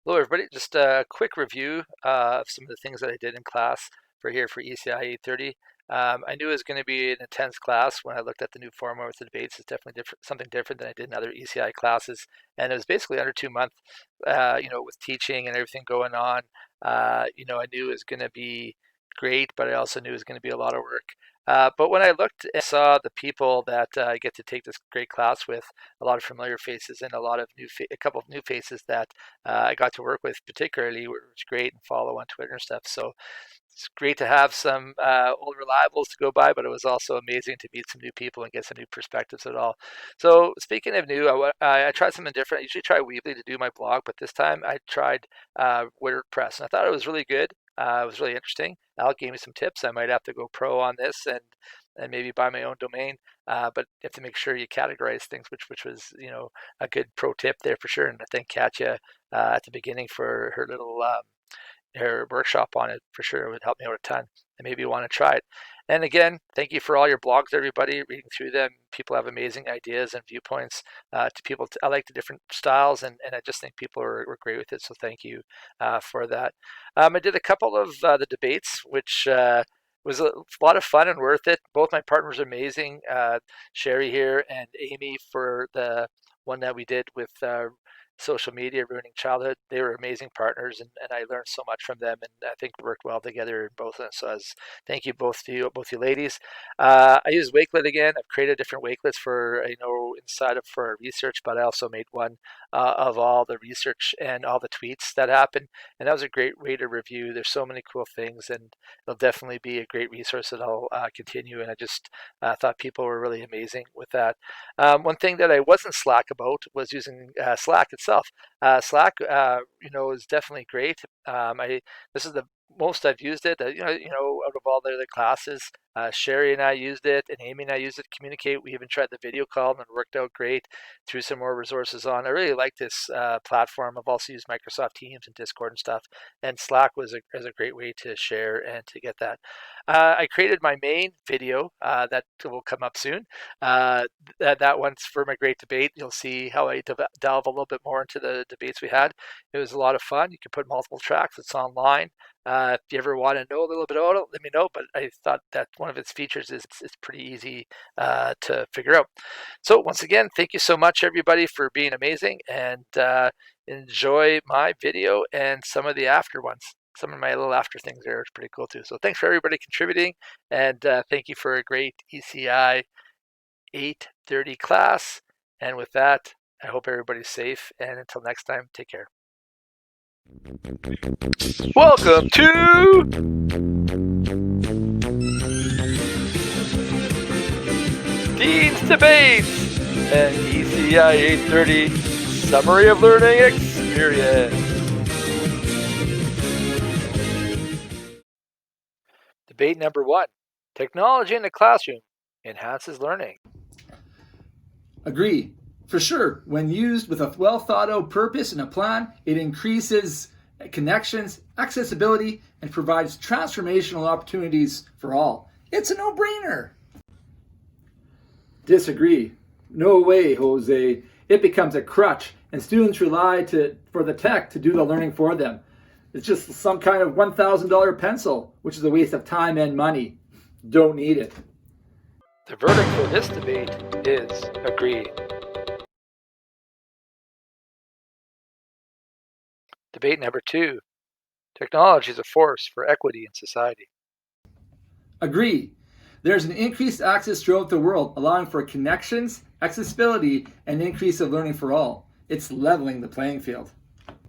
Hello, everybody. Just a quick review of some of the things that I did in class for ECI 830. I knew it was going to be an intense class when I looked at the new format with the debates. It's definitely different, something different than I did in other ECI classes, and it was basically under 2 months. With teaching and everything going on. I knew it was going to be great, but I also knew it was going to be a lot of work. But when I looked and saw the people that I get to take this great class with, a lot of familiar faces and a couple of new faces that I got to work with particularly, which was great, and follow on Twitter and stuff. So it's great to have some old reliables to go by, but it was also amazing to meet some new people and get some new perspectives at all. So speaking of new, I tried something different. I usually try Weebly to do my blog, but this time I tried WordPress, and I thought it was really good. It was really interesting. Al gave me some tips. I might have to go pro on this and maybe buy my own domain. But you have to make sure you categorize things, which was a good pro tip there for sure. And I thank Katya at the beginning for her little her workshop on it for sure. It would help me out a ton, and maybe you want to try it. And again, thank you for all your blogs, everybody. Reading through them, people have amazing ideas and viewpoints. I like the different styles, and I just think people were great with it. So thank you for that. I did a couple of the debates, which was a lot of fun and worth it. Both my partners are amazing, Sherry here and Amy for the one that we did with social media ruining childhood. They were amazing partners, and I learned so much from them, and I think we worked well together in both of them. So thank you both you ladies. I use Wakelet again. I've created different Wakelets for inside of for our research, but I also made one of all the research and all the tweets that happened, and that was a great way to review. There's so many cool things, and it'll definitely be a great resource that I'll continue. And I just thought people were really amazing with that. One thing that I wasn't slack about was using Slack itself. Slack, is definitely great. This is the most I've used it. Out of all the other classes, Sherry and I used it, and Amy and I used it to communicate. We even tried the video call, and it worked out great. Threw some more resources on. I really like this platform. I've also used Microsoft Teams and Discord and stuff, and Slack was a great way to share and to get that. I created my main video that will come up soon. That one's for my great debate. You'll see how I delve a little bit more into the debates we had. It was a lot of fun. You can put multiple tracks. It's online. If you ever want to know a little bit about it, let me know. But I thought that one of its features is it's pretty easy to figure out. So once again, thank you so much, everybody, for being amazing, and enjoy my video and some of the after ones. Some of my little after things there is pretty cool too. So thanks for everybody contributing, and thank you for a great ECI 830 class. And with that, I hope everybody's safe, and until next time, take care. Welcome to Dean's Debates and ECI 830 Summary of Learning Experience. Debate number 1. Technology in the classroom enhances learning. Agree. For sure, when used with a well thought out purpose and a plan, it increases connections, accessibility, and provides transformational opportunities for all. It's a no-brainer. Disagree. No way, Jose. It becomes a crutch, and students rely for the tech to do the learning for them. It's just some kind of $1,000 pencil, which is a waste of time and money. Don't need it. The verdict for this debate is agree. Debate number 2. Technology is a force for equity in society. Agree. There's an increased access throughout the world, allowing for connections, accessibility, and increase of learning for all. It's leveling the playing field.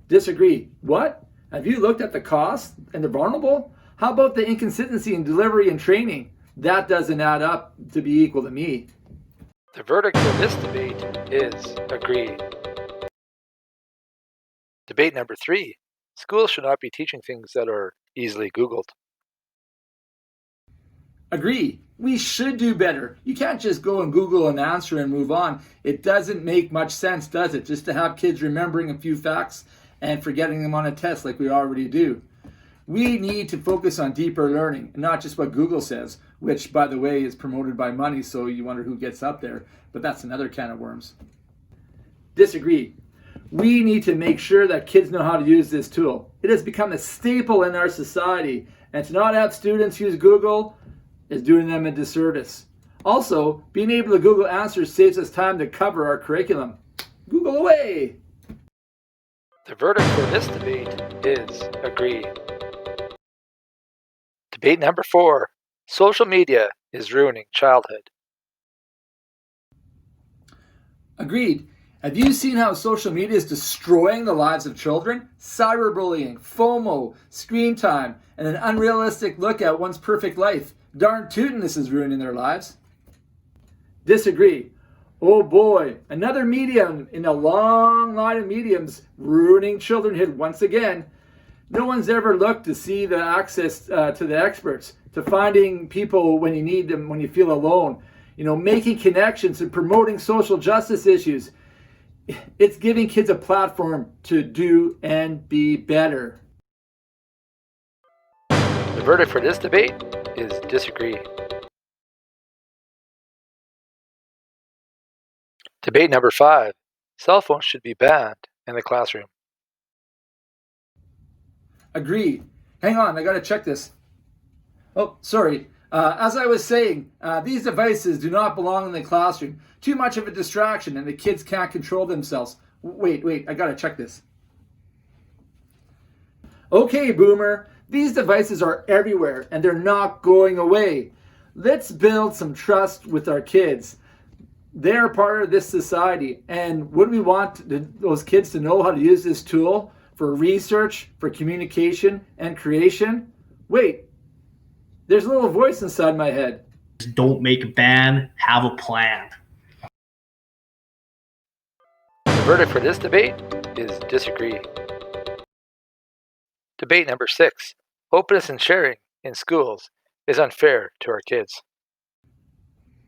Disagree. What? Have you looked at the cost and the vulnerable? How about the inconsistency in delivery and training? That doesn't add up to be equal to me. The verdict for this debate is agree. Debate number 3. Schools should not be teaching things that are easily Googled. Agree. We should do better. You can't just go and Google an answer and move on. It doesn't make much sense, does it? Just to have kids remembering a few facts and forgetting them on a test like we already do. We need to focus on deeper learning, and not just what Google says, which, by the way, is promoted by money, so you wonder who gets up there. But that's another can of worms. Disagree. We need to make sure that kids know how to use this tool. It has become a staple in our society, and to not have students use Google is doing them a disservice. Also, being able to Google answers saves us time to cover our curriculum. Google away! The verdict for this debate is agreed. Debate number 4. Social media is ruining childhood. Agreed. Have you seen how social media is destroying the lives of children? Cyberbullying, FOMO, screen time, and an unrealistic look at one's perfect life. Darn tootin' this is ruining their lives. Disagree. Oh boy, another medium in a long line of mediums ruining childrenhood once again. No one's ever looked to see the access to the experts, to finding people when you need them, when you feel alone, making connections and promoting social justice issues. It's giving kids a platform to do and be better. The verdict for this debate is disagree. Debate number 5. Cell phones should be banned in the classroom. Agree. Hang on, I gotta check this. Oh, sorry. As I was saying, these devices do not belong in the classroom. Too much of a distraction and the kids can't control themselves. Wait, I gotta check this. Okay, Boomer, these devices are everywhere and they're not going away. Let's build some trust with our kids. They're part of this society, and would we want those kids to know how to use this tool for research, for communication, and creation? Wait, there's a little voice inside my head. Don't make a ban, have a plan. The verdict for this debate is disagree. Debate number 6. Openness and sharing in schools is unfair to our kids.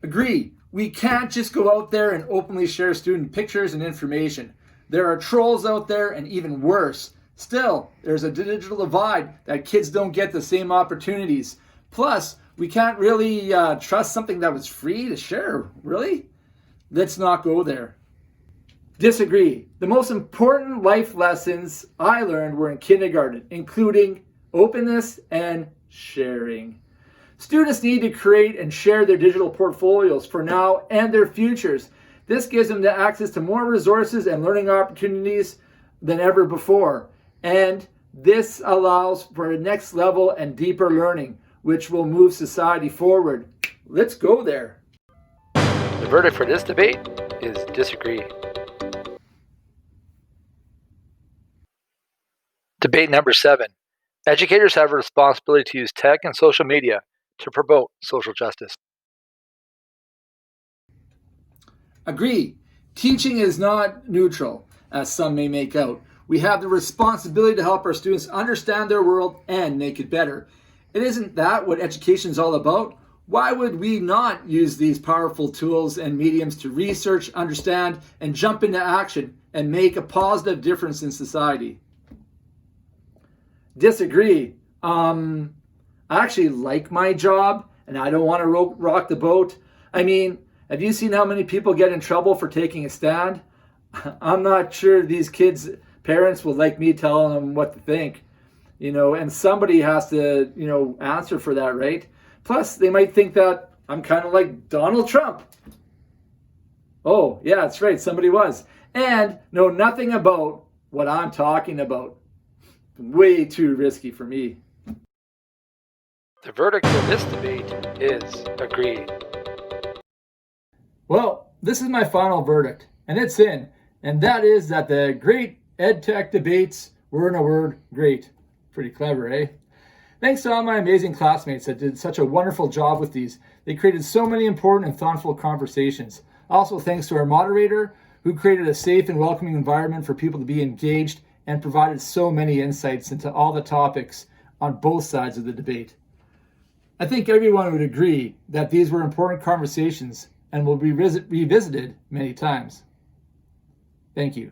Agree. We can't just go out there and openly share student pictures and information. There are trolls out there, and even worse. Still, there's a digital divide that kids don't get the same opportunities. Plus, we can't really trust something that was free to share. Really? Let's not go there. Disagree. The most important life lessons I learned were in kindergarten, including openness and sharing. Students need to create and share their digital portfolios for now and their futures. This gives them the access to more resources and learning opportunities than ever before. And this allows for a next level and deeper learning, which will move society forward. Let's go there. The verdict for this debate is disagree. Debate number 7. Educators have a responsibility to use tech and social media to promote social justice. Agree. Teaching is not neutral, as some may make out. We have the responsibility to help our students understand their world and make it better. It isn't that what education is all about? Why would we not use these powerful tools and mediums to research, understand, and jump into action and make a positive difference in society? Disagree. I actually like my job, and I don't want to rock the boat. I mean, have you seen how many people get in trouble for taking a stand? I'm not sure these kids' parents will like me telling them what to think, and somebody has to, answer for that, right? Plus, they might think that I'm kind of like Donald Trump. Oh, yeah, that's right, somebody was. And know nothing about what I'm talking about. Way too risky for me. The verdict for this debate is agreed. Well, this is my final verdict, and it's in. And that is that the great EdTech debates were, in a word, great. Pretty clever, eh? Thanks to all my amazing classmates that did such a wonderful job with these. They created so many important and thoughtful conversations. Also, thanks to our moderator, who created a safe and welcoming environment for people to be engaged and provided so many insights into all the topics on both sides of the debate. I think everyone would agree that these were important conversations and will be revisited many times. Thank you.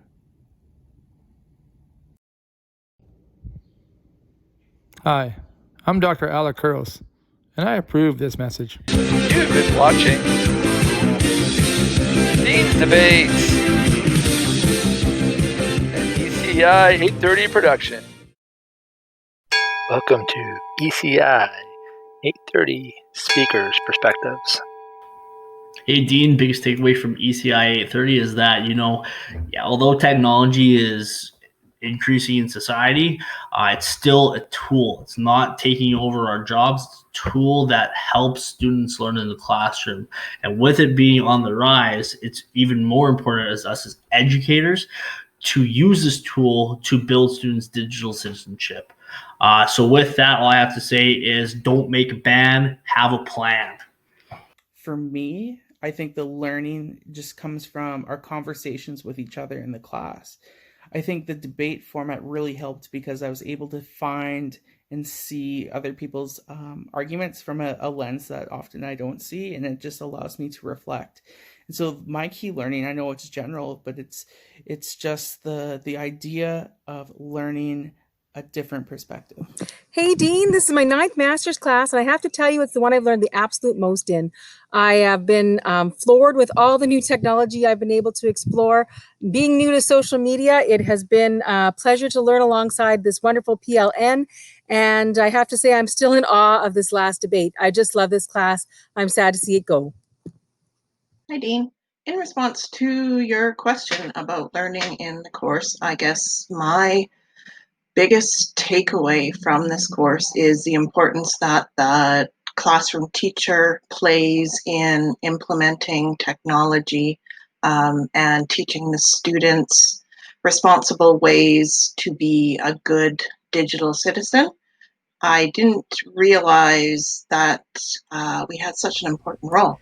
Hi, I'm Dr. Alec Curls, and I approve this message. You've been watching Dean's Debates. ECI 830 production. Welcome to ECI 830 Speakers Perspectives. Hey, Dean, biggest takeaway from ECI 830 is that, although technology is increasing in society, it's still a tool. It's not taking over our jobs. It's a tool that helps students learn in the classroom. And with it being on the rise, it's even more important as us as educators to use this tool to build students' digital citizenship. So with that, all I have to say is don't make a ban, have a plan. For me, I think the learning just comes from our conversations with each other in the class. I think the debate format really helped because I was able to find and see other people's arguments from a lens that often I don't see, and it just allows me to reflect. And so my key learning, I know it's general, but it's just the idea of learning a different perspective. Hey, Dean, this is my 9th master's class, and I have to tell you, it's the one I've learned the absolute most in. I have been floored with all the new technology I've been able to explore. Being new to social media, it has been a pleasure to learn alongside this wonderful PLN. And I have to say, I'm still in awe of this last debate. I just love this class. I'm sad to see it go. Hi, Dean. In response to your question about learning in the course, I guess my biggest takeaway from this course is the importance that the classroom teacher plays in implementing technology and teaching the students responsible ways to be a good digital citizen. I didn't realize that we had such an important role.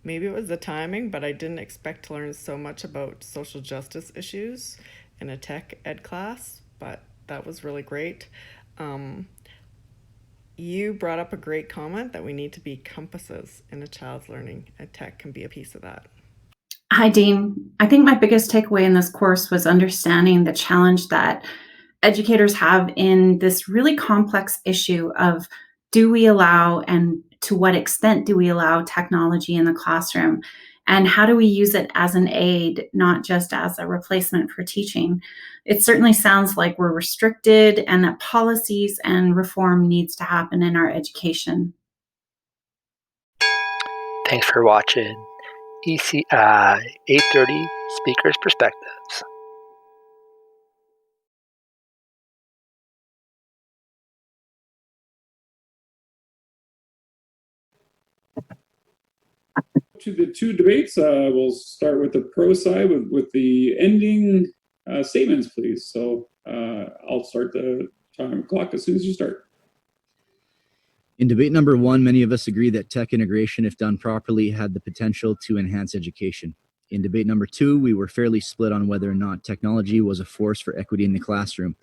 Maybe it was the timing, but I didn't expect to learn so much about social justice issues in a tech ed class, but that was really great. You brought up a great comment that we need to be compasses in a child's learning, and tech can be a piece of that. Hi, Dean. I think my biggest takeaway in this course was understanding the challenge that educators have in this really complex issue of do we allow and to what extent do we allow technology in the classroom? And how do we use it as an aid, not just as a replacement for teaching? It certainly sounds like we're restricted and that policies and reform needs to happen in our education. Thanks for watching ECI 830 Speakers Perspectives. To the two debates, we'll start with the pro side with the ending statements, please. So I'll start the time clock as soon as you start. In debate number 1, many of us agree that tech integration, if done properly, had the potential to enhance education. In debate number 2, we were fairly split on whether or not technology was a force for equity in the classroom.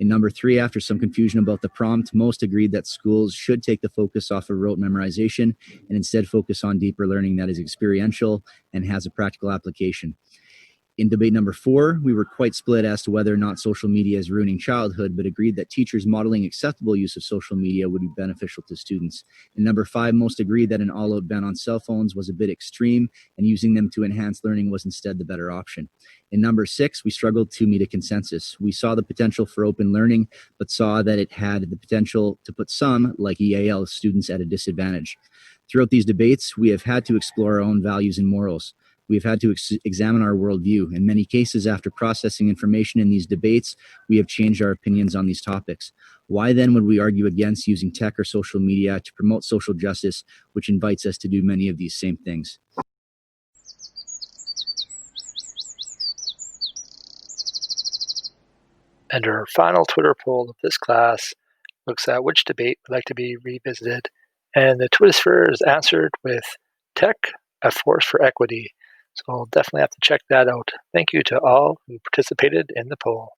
In number 3, after some confusion about the prompt, most agreed that schools should take the focus off of rote memorization and instead focus on deeper learning that is experiential and has a practical application. In debate number 4, we were quite split as to whether or not social media is ruining childhood, but agreed that teachers modeling acceptable use of social media would be beneficial to students. In number 5, most agreed that an all-out ban on cell phones was a bit extreme, and using them to enhance learning was instead the better option. In number 6, we struggled to meet a consensus. We saw the potential for open learning, but saw that it had the potential to put some, like EAL, students at a disadvantage. Throughout these debates, we have had to explore our own values and morals. We have had to examine our worldview. In many cases, after processing information in these debates, we have changed our opinions on these topics. Why then would we argue against using tech or social media to promote social justice, which invites us to do many of these same things? And our final Twitter poll of this class looks at which debate would like to be revisited. And the Twitter sphere is answered with tech, a force for equity. So we'll definitely have to check that out. Thank you to all who participated in the poll.